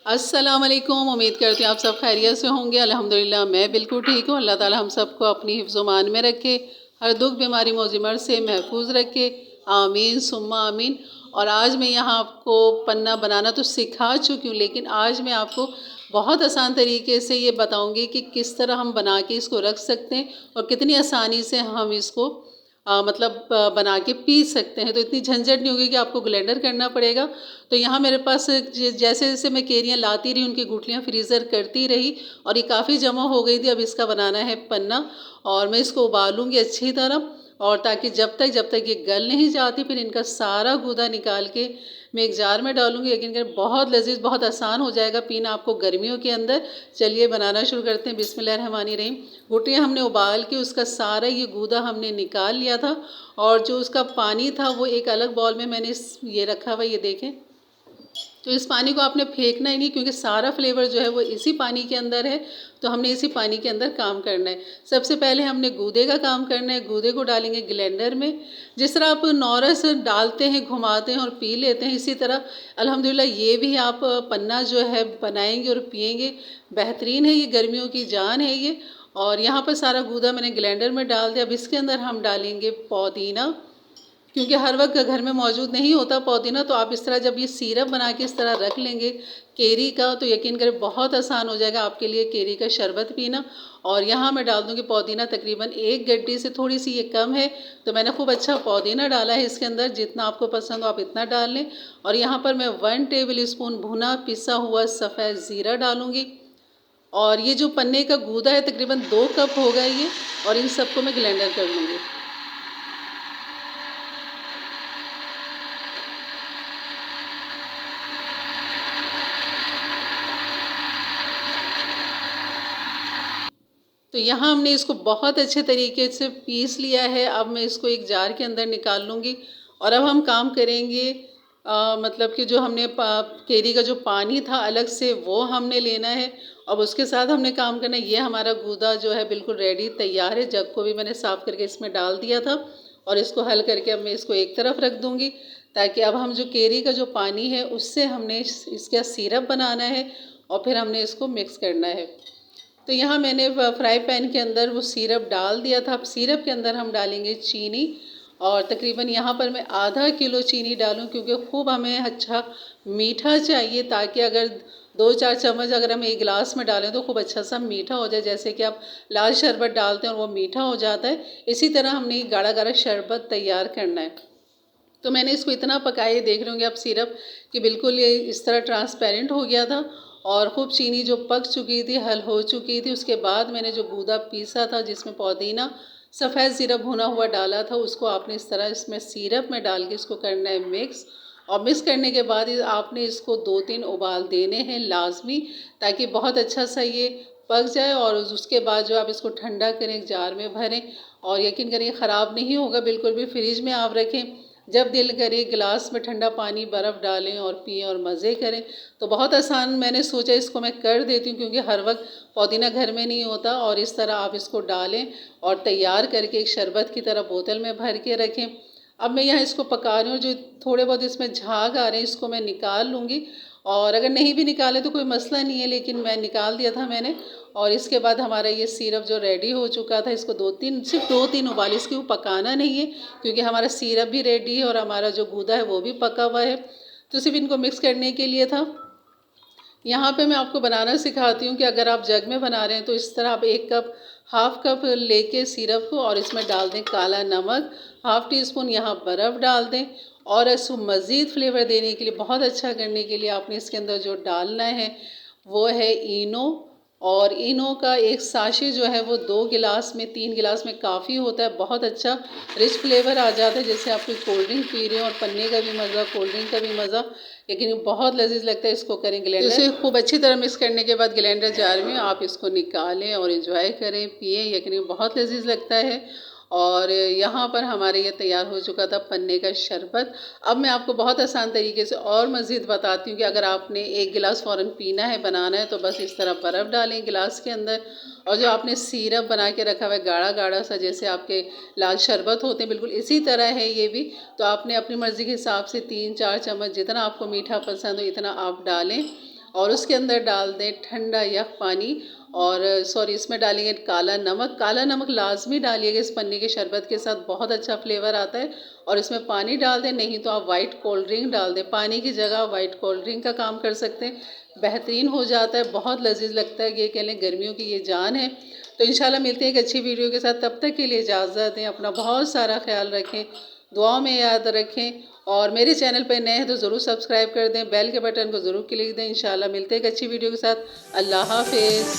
अस्सलाम वालेकुम। उम्मीद करती हूँ आप सब खैरियत से होंगे। अल्हम्दुलिल्लाह मैं बिल्कुल ठीक हूँ। अल्लाह ताला हम सबको अपनी हिफ्ज़-ओ-मान में रखे, हर दुख बीमारी मौजिमर से महफूज रखे। आमीन सुम्मा आमीन। और आज मैं यहाँ आपको पन्ना बनाना तो सिखा चुकी हूँ, लेकिन आज मैं आपको बहुत आसान तरीके से ये बताऊँगी कि किस तरह हम बना के इसको रख सकते हैं और कितनी आसानी से हम इसको बना के पी सकते हैं। तो इतनी झंझट नहीं होगी कि आपको ब्लेंडर करना पड़ेगा। तो यहाँ मेरे पास जैसे जैसे मैं केरियाँ लाती रही, उनकी गुठलियाँ फ्रीज़र करती रही और ये काफ़ी जमा हो गई थी। अब इसका बनाना है पन्ना और मैं इसको उबालूँगी अच्छी तरह, और ताकि जब तक ये गल नहीं जाती, फिर इनका सारा गूदा निकाल के मैं एक जार में डालूँगी। लेकिन अगर बहुत लजीज, बहुत आसान हो जाएगा पीना आपको गर्मियों के अंदर। चलिए बनाना शुरू करते हैं। बिस्मिल्लाहिर्रहमानिर्रहीम। गुटियाँ हमने उबाल के उसका सारा ये गूदा हमने निकाल लिया था, और जो उसका पानी था वो एक अलग बॉल में मैंने ये रखा हुआ, ये देखें। तो इस पानी को आपने फेंकना ही नहीं, क्योंकि सारा फ्लेवर जो है वो इसी पानी के अंदर है। तो हमने इसी पानी के अंदर काम करना है। सबसे पहले हमने गूदे का काम करना है। गूदे को डालेंगे ग्लेंडर में। जिस तरह आप नॉरस डालते हैं, घुमाते हैं और पी लेते हैं, इसी तरह अल्हम्दुलिल्लाह ये भी आप पन्ना जो है बनाएंगे और पिएंगे। बेहतरीन है, ये गर्मियों की जान है ये। और यहाँ पर सारा गूदा मैंने ग्लेंडर में डाल दिया। अब इसके अंदर हम डालेंगे पुदीना, क्योंकि हर वक्त घर में मौजूद नहीं होता पुदीना। तो आप इस तरह जब ये सिरप बना के इस तरह रख लेंगे केरी का, तो यकीन करें बहुत आसान हो जाएगा आपके लिए केरी का शरबत पीना। और यहाँ मैं डाल दूँगी पुदीना, तकरीबन एक गड्डी से थोड़ी सी ये कम है। तो मैंने खूब अच्छा पुदीना डाला है इसके अंदर। जितना आपको पसंद हो आप इतना डाल लें। और यहाँ पर मैं 1 टेबल स्पून भुना पिसा हुआ सफ़ेद ज़ीरा डालूँगी। और ये जो पन्ने का गूदा है तकरीबन 2 कप होगा ये। और इन सबको मैं ग्लेंडर कर लूँगी। तो यहाँ हमने इसको बहुत अच्छे तरीके से पीस लिया है। अब मैं इसको एक जार के अंदर निकाल लूँगी। और अब हम काम करेंगे, मतलब कि जो हमने केरी का जो पानी था अलग से, वो हमने लेना है। अब उसके साथ हमने काम करना है। ये हमारा गूदा जो है बिल्कुल रेडी तैयार है। जग को भी मैंने साफ़ करके इसमें डाल दिया था, और इसको हल करके अब मैं इसको एक तरफ रख दूँगी, ताकि अब हम जो केरी का जो पानी है उससे हमने इसका सिरप बनाना है, और फिर हमने इसको मिक्स करना है। तो यहाँ मैंने फ्राई पैन के अंदर वो सिरप डाल दिया था। अब सिरप के अंदर हम डालेंगे चीनी, और तकरीबन यहाँ पर मैं आधा किलो चीनी डालूँ, क्योंकि खूब हमें अच्छा मीठा चाहिए, ताकि अगर 2-4 चम्मच अगर हम एक गिलास में डालें तो खूब अच्छा सा मीठा हो जाए। जैसे कि आप लाल शरबत डालते हैं और वो मीठा हो जाता है, इसी तरह हमने गाढ़ा गाढ़ा शरबत तैयार करना है। तो मैंने इसको इतना पकाए, देख रहे होंगे आप सिरप कि बिल्कुल ये इस तरह ट्रांसपेरेंट हो गया था, और खूब चीनी जो पक चुकी थी, हल हो चुकी थी। उसके बाद मैंने जो गूदा पीसा था, जिसमें पुदीना सफ़ेद ज़ीरा भुना हुआ डाला था, उसको आपने इस तरह इसमें सिरप में डाल के इसको करना है मिक्स। और मिक्स करने के बाद आपने इसको 2-3 उबाल देने हैं लाजमी, ताकि बहुत अच्छा सा ये पक जाए। और उसके बाद जो आप इसको ठंडा करें, एक जार में भरें, और यकीन करें ख़राब नहीं होगा बिल्कुल भी। फ्रिज में आप रखें, जब दिल करे गिलास में ठंडा पानी बर्फ़ डालें और पिएं और मज़े करें। तो बहुत आसान, मैंने सोचा इसको मैं कर देती हूँ, क्योंकि हर वक्त पुदीना घर में नहीं होता। और इस तरह आप इसको डालें और तैयार करके एक शरबत की तरह बोतल में भर के रखें। अब मैं यहाँ इसको पका रही हूँ। जो थोड़े बहुत इसमें झाग आ रहे हैं, इसको मैं निकाल लूँगी। और अगर नहीं भी निकाले तो कोई मसला नहीं है, लेकिन मैं निकाल दिया था मैंने। और इसके बाद हमारा ये सिरप जो रेडी हो चुका था, इसको सिर्फ 2-3 उबाल, इसके वो पकाना नहीं है, क्योंकि हमारा सिरप भी रेडी है और हमारा जो गूदा है वो भी पका हुआ है। तो सिर्फ इनको मिक्स करने के लिए था। यहाँ पे मैं आपको बनाना सिखाती हूँ कि अगर आप जग में बना रहे हैं तो इस तरह आप 1 कप, हाफ कप लेके सिरप को, और इसमें डाल दें काला नमक, हाफ टी स्पून यहाँ बर्फ़ डाल दें। और इसको मज़ीद फ्लेवर देने के लिए, बहुत अच्छा करने के लिए, आपने इसके अंदर जो डालना है वो है इनो। और इनो का एक साशे जो है वो 2 गिलास में, 3 गिलास में काफ़ी होता है। बहुत अच्छा रिच फ्लेवर आ जाता है, जैसे आप कोई कोल्ड ड्रिंक पी रहे हो, और पन्ने का भी मज़ा, कोल्ड ड्रिंक का भी मज़ा। लेकिन बहुत लजीज लगता है। इसको करें ग्लेंडर, इसे खूब अच्छी तरह मिक्स करने के बाद ग्लेंडर जार में आप इसको निकालें और एंजॉय करें, पिएं। यकीन बहुत लजीज लगता है। और यहाँ पर हमारे ये तैयार हो चुका था पन्ने का शरबत। अब मैं आपको बहुत आसान तरीके से और मज़ीद बताती हूँ कि अगर आपने 1 गिलास फ़ौरन पीना है, बनाना है, तो बस इस तरह बर्फ़ डालें गिलास के अंदर। और जो आपने सिरप बना के रखा हुआ है गाढ़ा गाढ़ा सा, जैसे आपके लाल शरबत होते हैं, बिल्कुल इसी तरह है ये भी। तो आपने अपनी मर्ज़ी के हिसाब से 3-4 चम्मच, जितना आपको मीठा पसंद हो इतना आप डालें। और उसके अंदर डाल दें ठंडा यख पानी, और सॉरी इसमें डालेंगे काला नमक। काला नमक लाजमी डालिएगा इस पन्नी के शरबत के साथ, बहुत अच्छा फ्लेवर आता है। और इसमें पानी डाल दें, नहीं तो आप वाइट कोल्ड ड्रिंक डाल दें, पानी की जगह वाइट कोल्ड ड्रिंक का काम कर सकते हैं। बेहतरीन हो जाता है, बहुत लजीज लगता है। ये कह लें गर्मियों की ये जान है। तो इंशाल्लाह मिलते हैं एक अच्छी वीडियो के साथ, तब तक के लिए इजाज़त दें। अपना बहुत सारा ख्याल रखें, दुआओं में याद रखें। और मेरे चैनल पर नए हैं तो ज़रूर सब्सक्राइब कर दें, बेल के बटन को ज़रूर क्लिक दें। इंशाल्लाह मिलते हैं एक अच्छी वीडियो के साथ। अल्लाह हाफिज़।